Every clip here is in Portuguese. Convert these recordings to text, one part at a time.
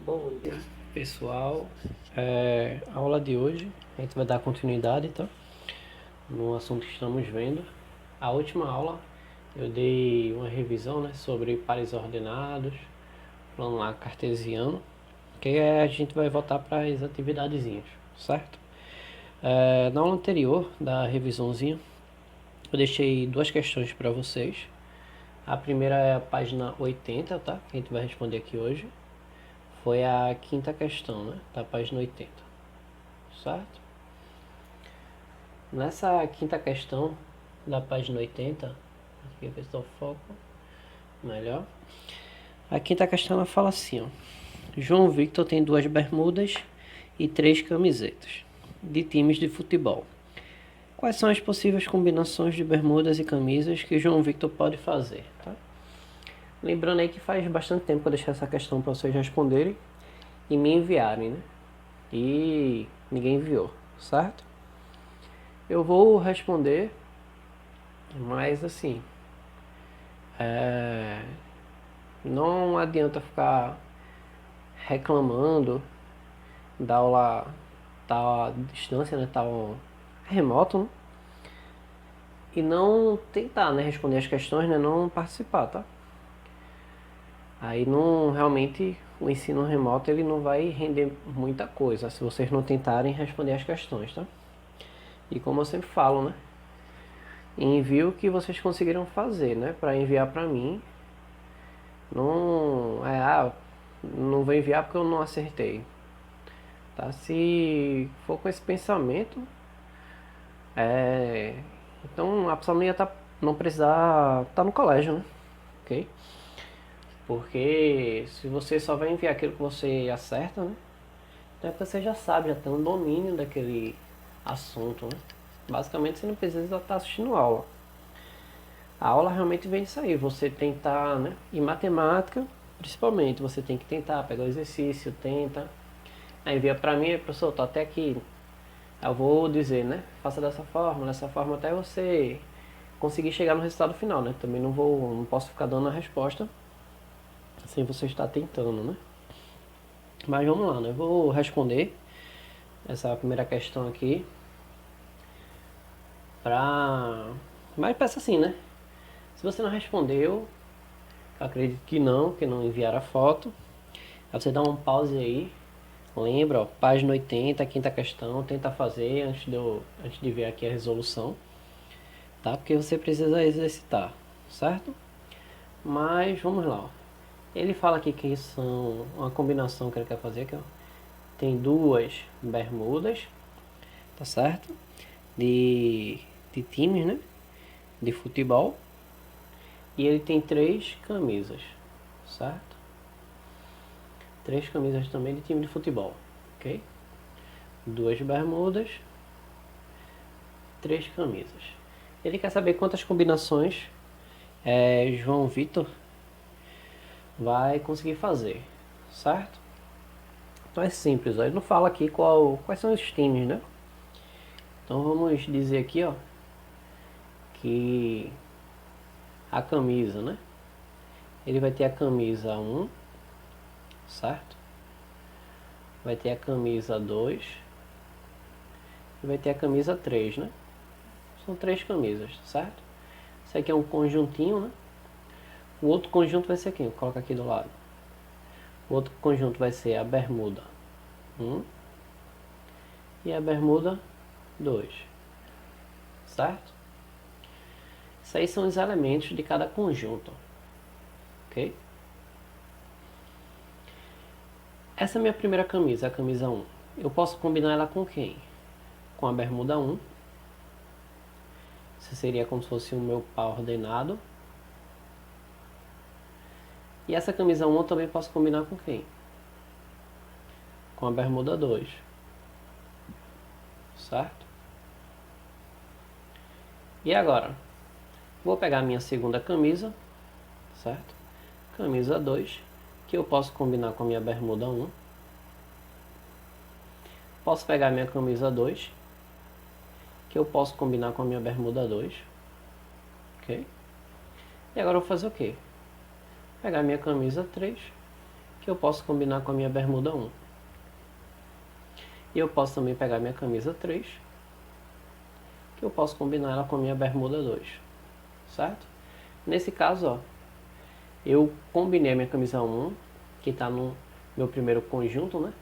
Bom dia, pessoal. A aula de hoje a gente vai dar continuidade, tá? No assunto que estamos vendo. A última aula eu dei uma revisão, né, sobre pares ordenados, plano lá cartesiano, que a gente vai voltar para as atividadezinhas, certo? Na aula anterior da revisãozinha, eu deixei duas questões para vocês. A primeira é a página 80, tá? Que a gente vai responder aqui hoje. Foi a quinta questão, né? Da página 80, certo? Nessa quinta questão da página 80, aqui ver se eu foco melhor. A quinta questão ela fala assim, ó. João Victor tem 2 bermudas e 3 camisetas de times de futebol. Quais são as possíveis combinações de bermudas e camisas que João Victor pode fazer, tá? Lembrando aí que faz bastante tempo que eu deixei essa questão para vocês responderem e me enviarem, né? E ninguém enviou, certo? Eu vou responder, mas assim, não adianta ficar reclamando da aula tá à distância, né? Tá remoto, né? E não tentar, né, responder as questões, né? Não participar, tá? Aí não realmente o ensino remoto ele não vai render muita coisa se vocês não tentarem responder as questões, tá? E como eu sempre falo, né? Envie o que vocês conseguiram fazer, né? Para enviar para mim. Não não vou enviar porque eu não acertei. Tá? Se for com esse pensamento, então a pessoa não precisar estar no colégio, né? Ok? Porque se você só vai enviar aquilo que você acerta, né? Então é porque você já sabe, já tem um domínio daquele assunto, né? Basicamente você não precisa estar assistindo aula. A aula realmente vem disso aí, você tentar, né? E matemática, principalmente, você tem que tentar pegar o exercício, tenta. Aí envia pra mim, professor, tô até aqui. Eu vou dizer, né? Faça dessa forma até você conseguir chegar no resultado final, né? Também não posso ficar dando a resposta sem você estar tentando, né? Mas vamos lá, né? Eu vou responder essa primeira questão aqui pra... Mas peça assim, né? Se você não respondeu, eu acredito que não enviaram a foto. Aí você dá um pause aí. Lembra, ó, página 80, quinta questão, tenta fazer antes de ver aqui a resolução, tá? Porque você precisa exercitar, certo? Mas vamos lá, ó. Ele fala aqui que são uma combinação que ele quer fazer aqui, ó. Tem 2 bermudas, tá certo? De, de times, né? De futebol. E ele tem 3 camisas, certo? 3 camisas também de time de futebol, ok? 2 bermudas, 3 camisas. Ele quer saber quantas combinações João Vitor vai conseguir fazer, certo? Então é simples, ó. Ele não fala aqui quais são os times, né? Então vamos dizer aqui, ó, que a camisa, né? Ele vai ter a camisa 1, certo? Vai ter a camisa 2 e vai ter a camisa 3, né? São 3 camisas, certo? Isso aqui é um conjuntinho, né? O outro conjunto vai ser quem? Coloca aqui do lado. O outro conjunto vai ser a bermuda 1 e a bermuda 2, certo? Esses aí são os elementos de cada conjunto, ok? Essa é a minha primeira camisa, a camisa 1. Eu posso combinar ela com quem? Com a bermuda 1. Isso seria como se fosse o meu par ordenado. E essa camisa 1 eu também posso combinar com quem? Com a bermuda 2, certo? E agora? Vou pegar a minha segunda camisa, certo? Camisa 2, que eu posso combinar com a minha bermuda 1. Posso pegar a minha camisa 2, que eu posso combinar com a minha bermuda 2, ok? E agora eu vou fazer o quê? Pegar a minha camisa 3, que eu posso combinar com a minha bermuda 1. E eu posso também pegar minha camisa 3, que eu posso combinar ela com a minha bermuda 2, certo? Nesse caso, ó, eu combinei a minha camisa 1, que está no meu primeiro conjunto, né?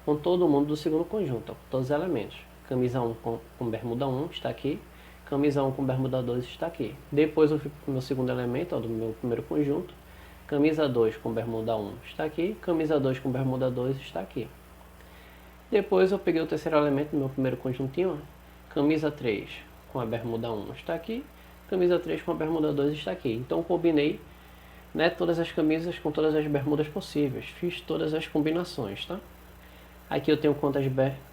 Com todo mundo do segundo conjunto, ó, com todos os elementos. Camisa 1 com bermuda 1 está aqui, camisa 1 com bermuda 2 está aqui. Depois eu fico com o meu segundo elemento, ó, do meu primeiro conjunto. Camisa 2 com bermuda 1 está aqui, camisa 2 com bermuda 2 está aqui. Depois eu peguei o terceiro elemento do meu primeiro conjuntinho, ó, camisa 3 com a bermuda 1 está aqui, camisa 3 com a bermuda 2 está aqui. Então combinei, né, todas as camisas com todas as bermudas possíveis, fiz todas as combinações, tá? Aqui eu tenho quantas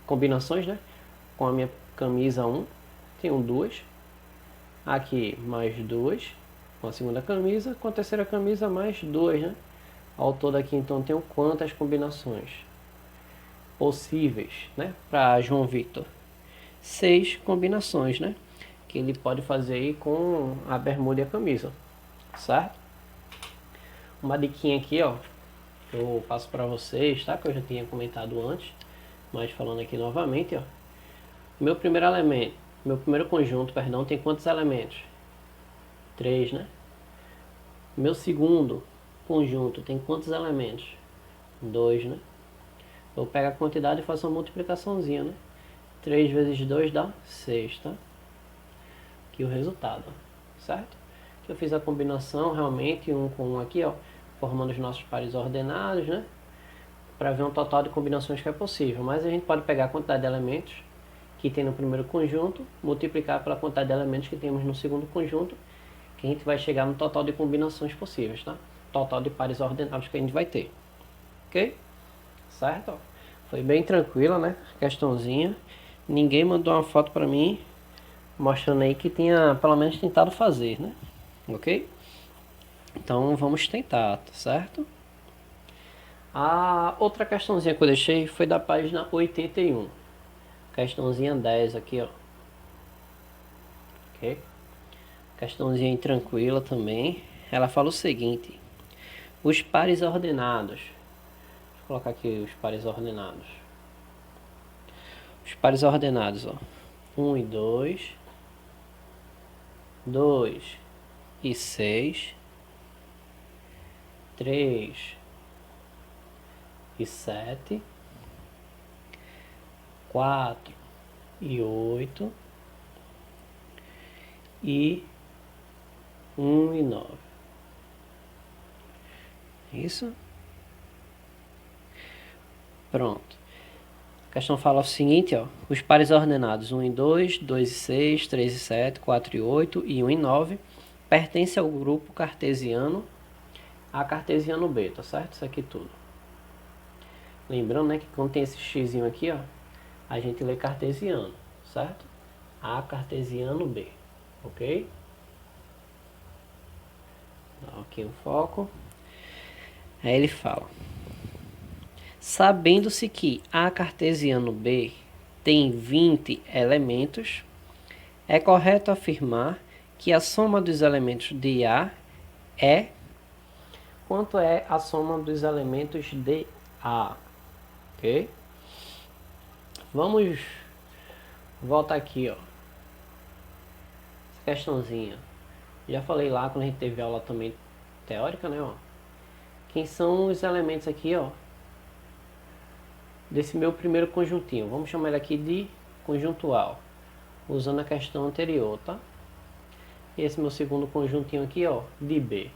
combinações, né? Com a minha camisa 1, tenho 2. Aqui mais 2, com a segunda camisa, com a terceira camisa mais 2, né? Ao todo aqui então tenho quantas combinações possíveis, né? Para João Victor, 6 combinações, né? Que ele pode fazer aí com a bermuda e a camisa, certo? Uma diquinha aqui, ó, eu passo para vocês, tá? Que eu já tinha comentado antes, mas falando aqui novamente, ó. Meu primeiro conjunto, perdão, tem quantos elementos? 3, né? Meu segundo conjunto tem quantos elementos? 2, né? Eu pego a quantidade e faço uma multiplicaçãozinha, né? 3 vezes 2 dá 6, tá? Aqui o resultado, certo? Que eu fiz a combinação realmente um com um aqui, ó, formando os nossos pares ordenados, né? Para ver um total de combinações que é possível. Mas a gente pode pegar a quantidade de elementos que tem no primeiro conjunto, multiplicar pela quantidade de elementos que temos no segundo conjunto, que a gente vai chegar no total de combinações possíveis, tá? Total de pares ordenados que a gente vai ter. Ok? Certo? Foi bem tranquila, né? Questãozinha. Ninguém mandou uma foto para mim mostrando aí que tinha pelo menos tentado fazer, né? Ok? Então vamos tentar, tá certo? A outra questãozinha que eu deixei foi da página 81. Questãozinha 10 aqui, ó. Ok? Questãozinha tranquila também. Ela fala o seguinte: os pares ordenados. Vou colocar aqui os pares ordenados. Os pares ordenados, ó. 1 e 2. 2 e 6. 3 e 7. 4 e 8. E 1 e 9. Isso? Pronto. A questão fala o seguinte, ó. Os pares ordenados 1 e 2, 2 e 6, 3 e 7, 4 e 8 e 1 e 9 pertencem ao grupo cartesiano A cartesiano B, tá certo? Isso aqui tudo. Lembrando, né, que quando tem esse xzinho aqui, ó, a gente lê cartesiano, certo? A cartesiano B, ok? Aqui o foco. Aí ele fala: sabendo-se que A cartesiano B tem 20 elementos, é correto afirmar que a soma dos elementos de A é... Quanto é a soma dos elementos de A? Ok? Vamos voltar aqui, ó. Essa questãozinha. Já falei lá quando a gente teve aula também teórica, né, ó. Quem são os elementos aqui, ó, desse meu primeiro conjuntinho? Vamos chamar ele aqui de conjuntual, usando a questão anterior, tá? E esse meu segundo conjuntinho aqui, ó, de B.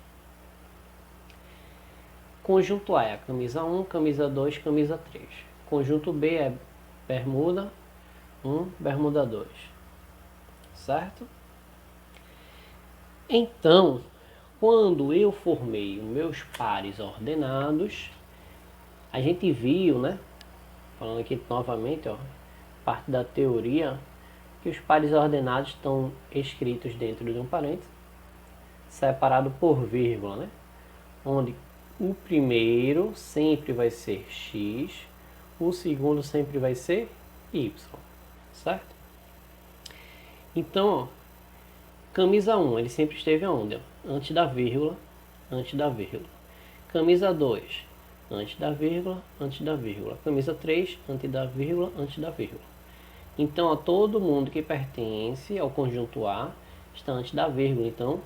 Conjunto A é a camisa 1, camisa 2, camisa 3. Conjunto B é bermuda 1, bermuda 2. Certo? Então, quando eu formei os meus pares ordenados, a gente viu, né? Falando aqui novamente, ó, parte da teoria, que os pares ordenados estão escritos dentro de um parênteses, separado por vírgula, né? Onde o primeiro sempre vai ser x, o segundo sempre vai ser y, certo? Então, ó, camisa 1, ele sempre esteve aonde? Antes da vírgula, antes da vírgula. Camisa 2, antes da vírgula, antes da vírgula. Camisa 3, antes da vírgula, antes da vírgula. Então, todo mundo que pertence ao conjunto A está antes da vírgula. Então,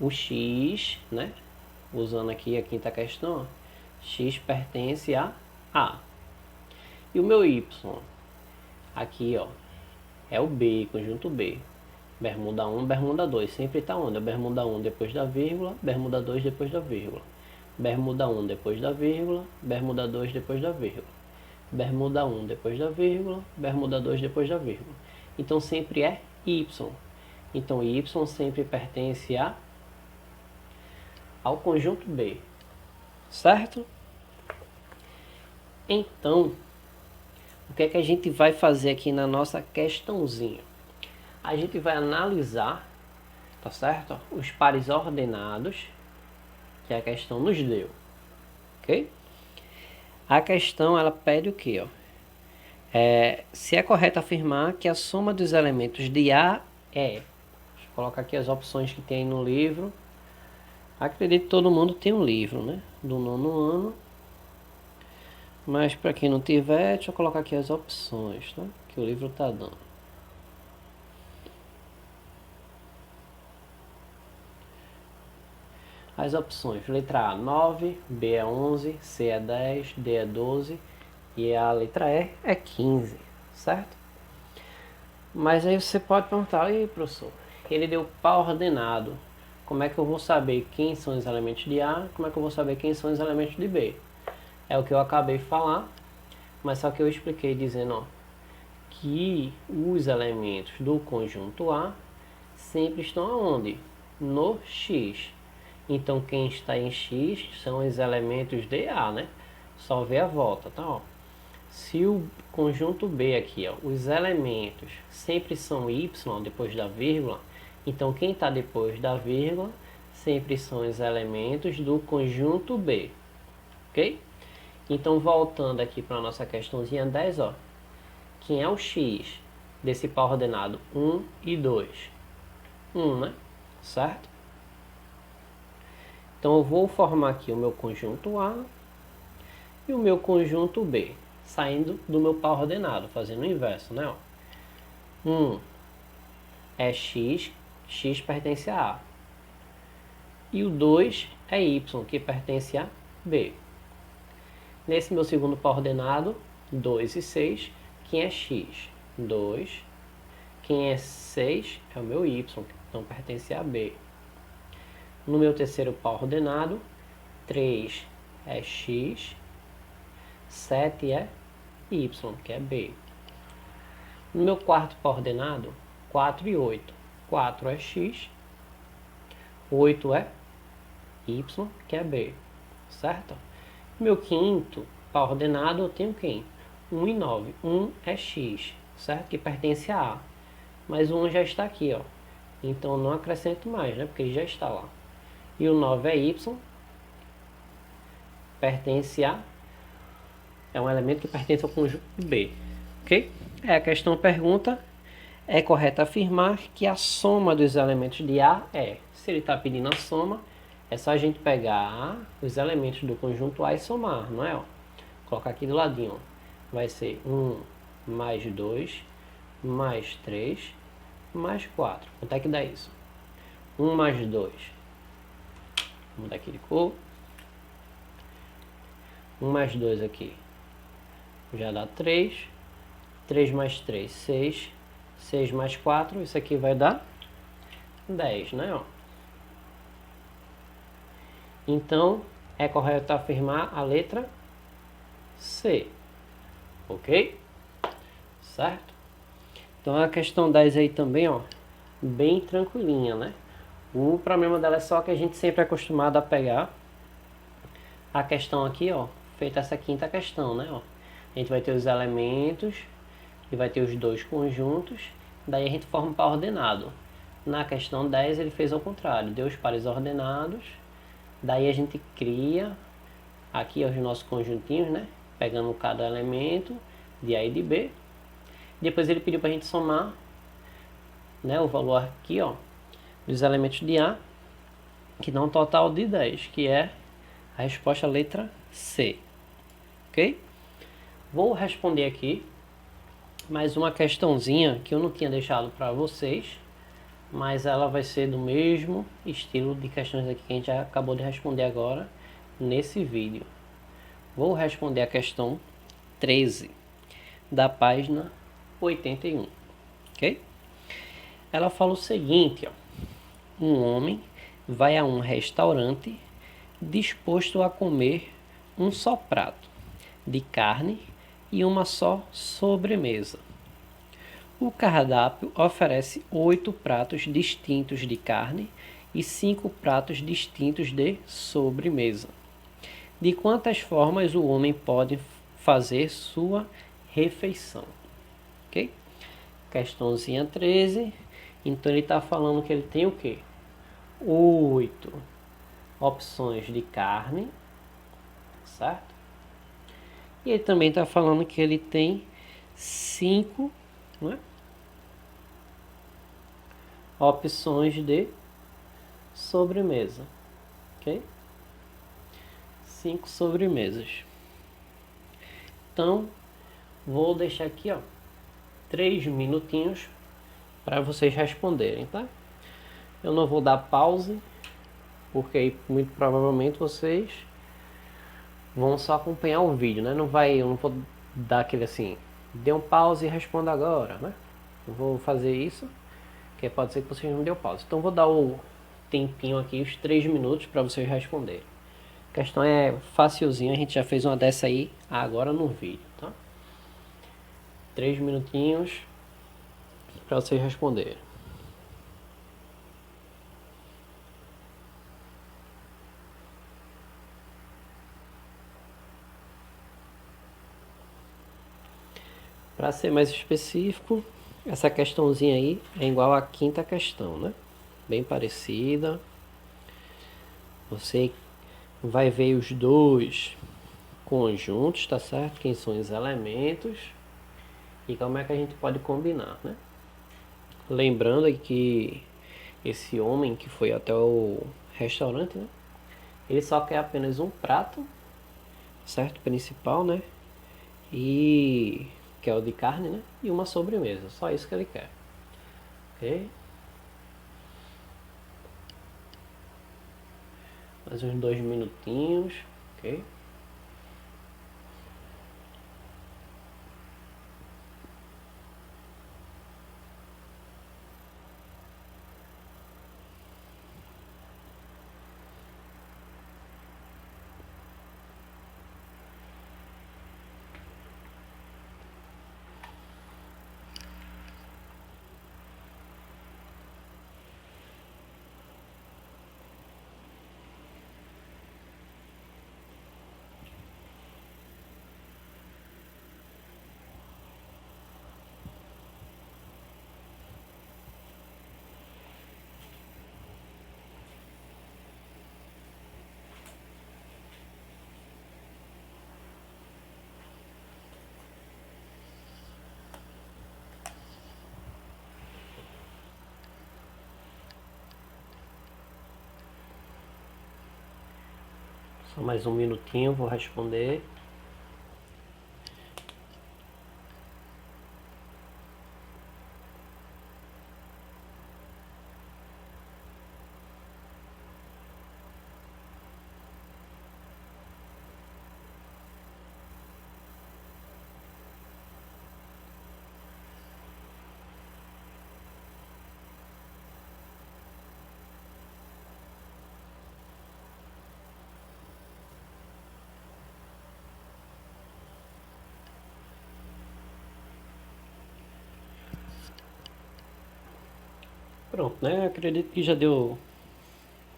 o X, né? Usando aqui a quinta questão, ó, X pertence a A. E o meu Y, aqui, ó, é o B, conjunto B. Bermuda 1, bermuda 2. Sempre está onde? Bermuda 1 depois da vírgula, bermuda 2 depois da vírgula. Bermuda 1 depois da vírgula, bermuda 2 depois da vírgula. Bermuda 1 depois da vírgula, bermuda 2 depois da vírgula. Então sempre é Y. Então Y sempre pertence ao conjunto B. Certo? Então, o que é que a gente vai fazer aqui na nossa questãozinha? A gente vai analisar, tá certo? Os pares ordenados que a questão nos deu, ok? A questão, ela pede o quê? Ó? Se é correto afirmar que a soma dos elementos de A é... Deixa eu colocar aqui as opções que tem no livro. Acredito que todo mundo tem um livro, né? Do 9º ano. Mas para quem não tiver, deixa eu colocar aqui as opções, tá? Que o livro tá dando. As opções: letra A 9, B é 11, C é 10, D é 12 e a letra E é 15, certo? Mas aí você pode perguntar: aí, professor, ele deu par ordenado, como é que eu vou saber quem são os elementos de A, como é que eu vou saber quem são os elementos de B? É o que eu acabei de falar, mas só que eu expliquei dizendo, ó, que os elementos do conjunto A sempre estão aonde? No X. Então quem está em X são os elementos de A, né? Só ver a volta, tá? Ó. Se o conjunto B aqui, ó, os elementos sempre são Y depois da vírgula, então quem está depois da vírgula sempre são os elementos do conjunto B, ok? Então voltando aqui para a nossa questãozinha 10, ó, quem é o X desse par ordenado 1 e 2? 1, né? Certo? Então eu vou formar aqui o meu conjunto A e o meu conjunto B, saindo do meu par ordenado, fazendo o inverso, né? 1 é X, X pertence a A. E o 2 é Y, que pertence a B. Nesse meu segundo par ordenado, 2 e 6, quem é X? 2. Quem é 6 é o meu Y, então pertence a B. No meu terceiro par ordenado, 3 é X, 7 é Y, que é B. No meu quarto par ordenado, 4 e 8. 4 é X, 8 é Y, que é B. Certo? No meu quinto par ordenado, eu tenho quem? 1 e 9. 1 é X, certo? Que pertence a A. Mas o 1 já está aqui, ó. Então não acrescento mais, né? Porque ele já está lá. E o 9 é Y, pertence a... é um elemento que pertence ao conjunto B, ok? A questão pergunta: é correto afirmar que a soma dos elementos de A é... Se ele está pedindo a soma, é só a gente pegar os elementos do conjunto A e somar, não é? Ó, colocar aqui do ladinho, ó. Vai ser 1 mais 2 mais 3 mais 4. Quanto é que dá isso? 1 mais 2. Vamos mudar aqui de cor. 1 mais 2 aqui. Já dá 3. 3 mais 3, 6. 6 mais 4, isso aqui vai dar 10, né? Ó. Então, é correto afirmar a letra C. Ok? Certo? Então, a questão 10 aí também, ó, bem tranquilinha, né? O problema dela é só que a gente sempre é acostumado a pegar a questão aqui, ó, feita essa quinta questão, né? Ó. A gente vai ter os elementos e vai ter os dois conjuntos, daí a gente forma um par ordenado. Na questão 10 ele fez ao contrário, deu os pares ordenados, daí a gente cria aqui os nossos conjuntinhos, né? Pegando cada elemento de A e de B. Depois ele pediu para a gente somar, né, o valor aqui, ó, dos elementos de A, que dá um total de 10, que é a resposta letra C. Ok? Vou responder aqui mais uma questãozinha que eu não tinha deixado para vocês, mas ela vai ser do mesmo estilo de questões aqui que a gente já acabou de responder agora nesse vídeo. Vou responder a questão 13 da página 81, ok? Ela fala o seguinte, ó: um homem vai a um restaurante disposto a comer um só prato de carne e uma só sobremesa. O cardápio oferece 8 pratos distintos de carne e 5 pratos distintos de sobremesa. De quantas formas o homem pode fazer sua refeição? Ok? Questãozinha 13. Então ele está falando que ele tem o quê? 8 opções de carne, certo? E ele também está falando que ele tem 5, né, opções de sobremesa, ok? 5 sobremesas. Então, vou deixar aqui, ó, 3 minutinhos para vocês responderem, tá? Eu não vou dar pause, porque aí muito provavelmente vocês vão só acompanhar o vídeo, né? Eu não vou dar aquele assim, dê um pause e responda agora, né? Eu vou fazer isso, que pode ser que vocês não dêem pause. Então vou dar o tempinho aqui, os 3 minutos para vocês responderem. A questão é facilzinha, a gente já fez uma dessa aí agora no vídeo, tá? 3 minutinhos para vocês responderem. Para ser mais específico, essa questãozinha aí é igual à quinta questão, né? Bem parecida. Você vai ver os dois conjuntos, tá certo? Quem são os elementos e como é que a gente pode combinar, né? Lembrando que esse homem que foi até o restaurante, né? Ele só quer apenas um prato, certo? Principal, né? E que é o de carne, né? E uma sobremesa. Só isso que ele quer. Ok? Mais uns 2 minutinhos. Ok? Só mais um minutinho, vou responder. Pronto, né? Acredito que já deu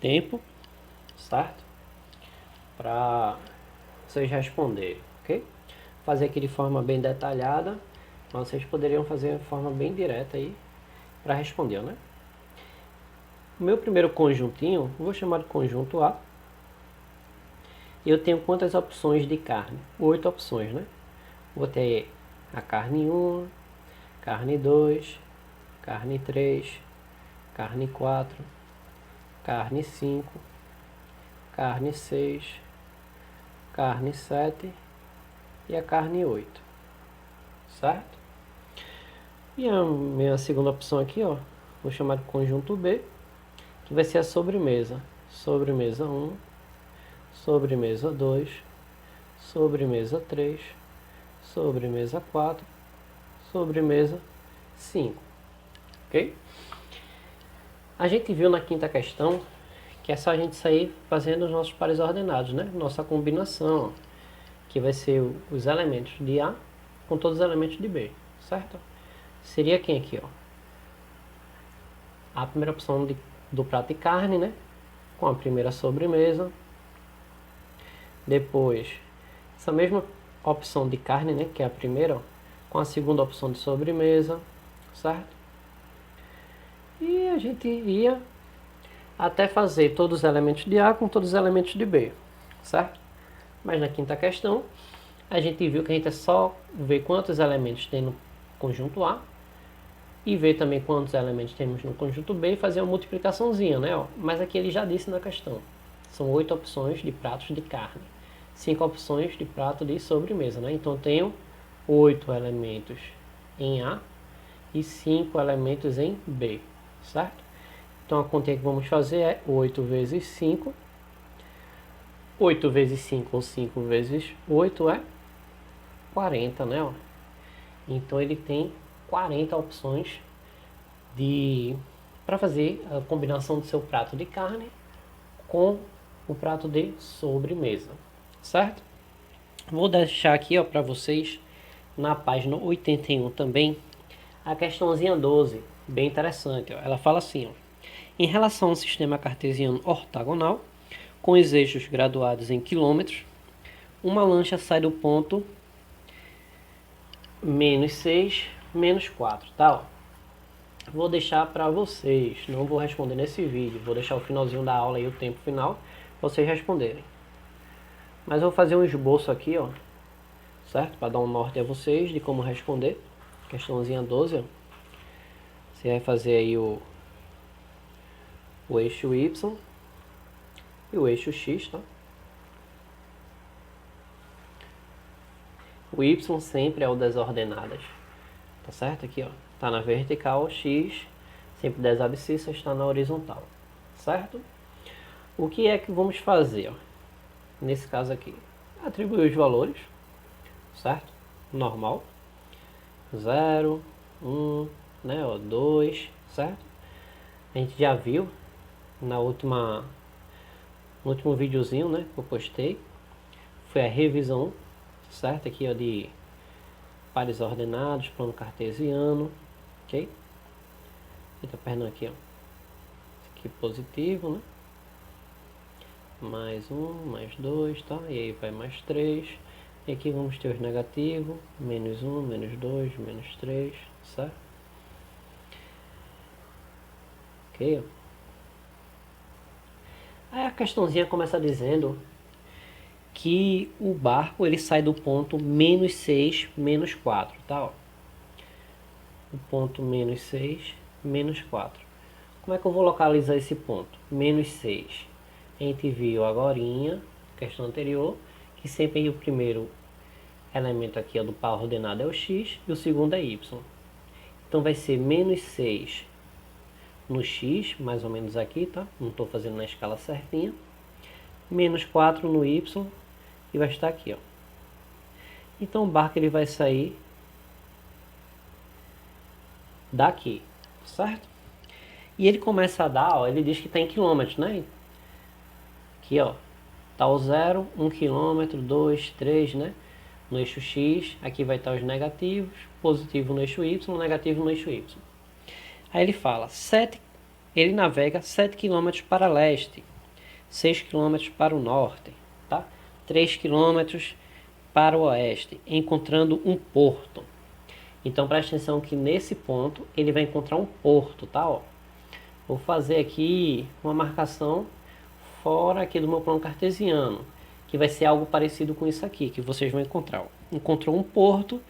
tempo, certo? Para vocês responderem, ok? Fazer aqui de forma bem detalhada, mas vocês poderiam fazer de forma bem direta aí para responder, né? O meu primeiro conjuntinho, vou chamar de conjunto A. Eu tenho quantas opções de carne? 8 opções, né? Vou ter a carne 1, carne 2, carne 3, carne 4, carne 5, carne 6, carne 7 e a carne 8, certo? E a minha segunda opção aqui, ó, vou chamar de conjunto B, que vai ser a sobremesa. Sobremesa 1, sobremesa 2, sobremesa 3, sobremesa 4, sobremesa 5, ok? A gente viu na quinta questão que é só a gente sair fazendo os nossos pares ordenados, né? Nossa combinação, que vai ser os elementos de A com todos os elementos de B, certo? Seria quem aqui, ó? A primeira opção do prato de carne, né? Com a primeira sobremesa. Depois, essa mesma opção de carne, né? Que é a primeira, ó, com a segunda opção de sobremesa, certo? E a gente ia até fazer todos os elementos de A com todos os elementos de B, certo? Mas na quinta questão, a gente viu que a gente é só ver quantos elementos tem no conjunto A e ver também quantos elementos temos no conjunto B e fazer uma multiplicaçãozinha, né? Ó. Mas aqui ele já disse na questão. São 8 opções de pratos de carne, 5 opções de prato de sobremesa, né? Então eu tenho 8 elementos em A e 5 elementos em B, certo? Então a conta que vamos fazer é 8 vezes 5. 8 vezes 5 ou 5 vezes 8 é 40, né? Ó. Então ele tem 40 opções para fazer a combinação do seu prato de carne com o prato de sobremesa, certo? Vou deixar aqui para vocês na página 81 também a questãozinha 12, bem interessante. Ó. Ela fala assim, ó, em relação ao sistema cartesiano ortogonal, com os eixos graduados em quilômetros, uma lancha sai do ponto -6, -4, tá? Ó. Vou deixar para vocês, não vou responder nesse vídeo, vou deixar o finalzinho da aula e o tempo final para vocês responderem. Mas eu vou fazer um esboço aqui, ó, certo? Para dar um norte a vocês de como responder. Questãozinha 12, ó. Você vai fazer aí o eixo Y e o eixo X, tá? O Y sempre é o das ordenadas, tá certo? Aqui, ó, tá na vertical, X, sempre das abscissas, está na horizontal, certo? O que é que vamos fazer, ó? Nesse caso aqui? Atribuir os valores, certo? Normal. 0, 1, né, ó, 2, certo? A gente já viu no último videozinho, né, que eu postei. Foi a revisão, certo? Aqui, ó, de pares ordenados, plano cartesiano, ok? Eita, perdão, aqui, ó. Esse aqui positivo, né? Mais 1, mais 2, tá? E aí vai mais 3. E aqui vamos ter os negativos, menos 1, menos 2, menos 3, certo? Ok, ó. Aí a questãozinha começa dizendo que o barco ele sai do ponto -6, -4, tá? Ó. O ponto -6, -4. Como é que eu vou localizar esse ponto? -6. A gente viu agorinha, questão anterior, que sempre o primeiro elemento aqui do par ordenado é o x e o segundo é y. Então vai ser -6 no x, mais ou menos aqui, tá? Não estou fazendo na escala certinha. -4 no y e vai estar aqui, ó. Então o barco ele vai sair daqui, certo? E ele começa a dar, ó, ele diz que está em quilômetros, né? Aqui, ó, tá o 0, 1 km, 2, 3, né? No eixo X, aqui vai estar os negativos, positivo no eixo Y, negativo no eixo Y. Aí ele fala, ele navega 7 km para leste, 6 km para o norte, tá? 3 km para o oeste, encontrando um porto. Então preste atenção que nesse ponto ele vai encontrar um porto, tá? Ó. Vou fazer aqui uma marcação fora aqui do meu plano cartesiano, que vai ser algo parecido com isso aqui, que vocês vão encontrar. Ó. Encontrou um porto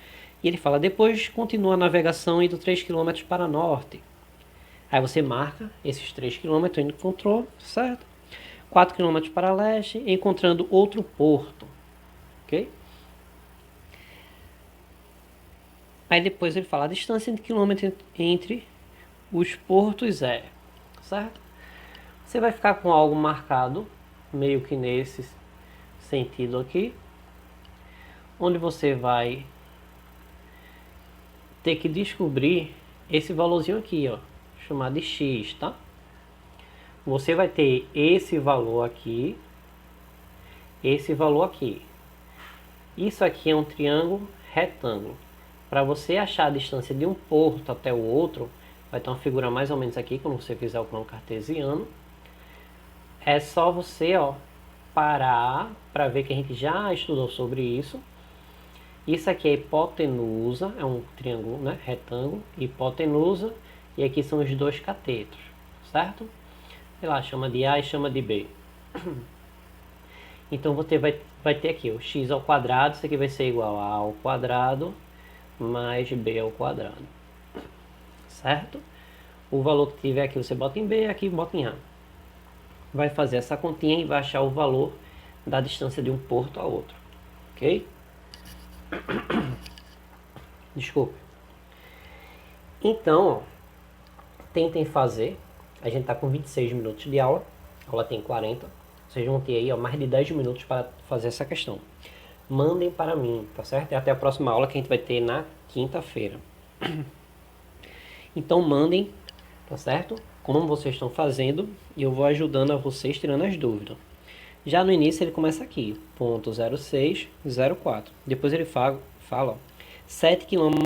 e ele fala, depois continua a navegação indo 3 km para norte. Aí você marca esses 3 km, encontrou, certo? 4 km para leste, encontrando outro porto. ok? Aí depois ele fala a distância de quilômetro entre os portos é, certo? Você vai ficar com algo marcado, meio que nesse sentido aqui, onde você vai ter que descobrir esse valorzinho aqui, ó, chamado de x, tá? Você vai ter esse valor aqui, esse valor aqui. Isso aqui é um triângulo retângulo. Para você achar a distância de um porto até o outro, vai ter uma figura mais ou menos aqui, quando você fizer o plano cartesiano. É só você, ó, parar para ver que a gente já estudou sobre isso. Isso aqui é hipotenusa, é um triângulo, né, retângulo, hipotenusa, e aqui são os dois catetos, certo? Sei lá, chama de A e chama de B. Então você vai ter aqui o x ao quadrado, isso aqui vai ser igual a ao quadrado mais b ao quadrado, certo? O valor que tiver aqui você bota em b, aqui bota em a. Vai fazer essa continha e vai achar o valor da distância de um porto a outro, ok? Desculpe. Então, ó, tentem fazer. A gente está com 26 minutos de aula, a aula tem 40. Vocês vão ter aí, ó, mais de 10 minutos para fazer essa questão. Mandem para mim, tá certo? E até a próxima aula que a gente vai ter na quinta-feira. Então mandem, tá certo? Como vocês estão fazendo, e eu vou ajudando a vocês tirando as dúvidas. Já no início ele começa aqui, ponto 0604. Depois ele fala ó, 7 km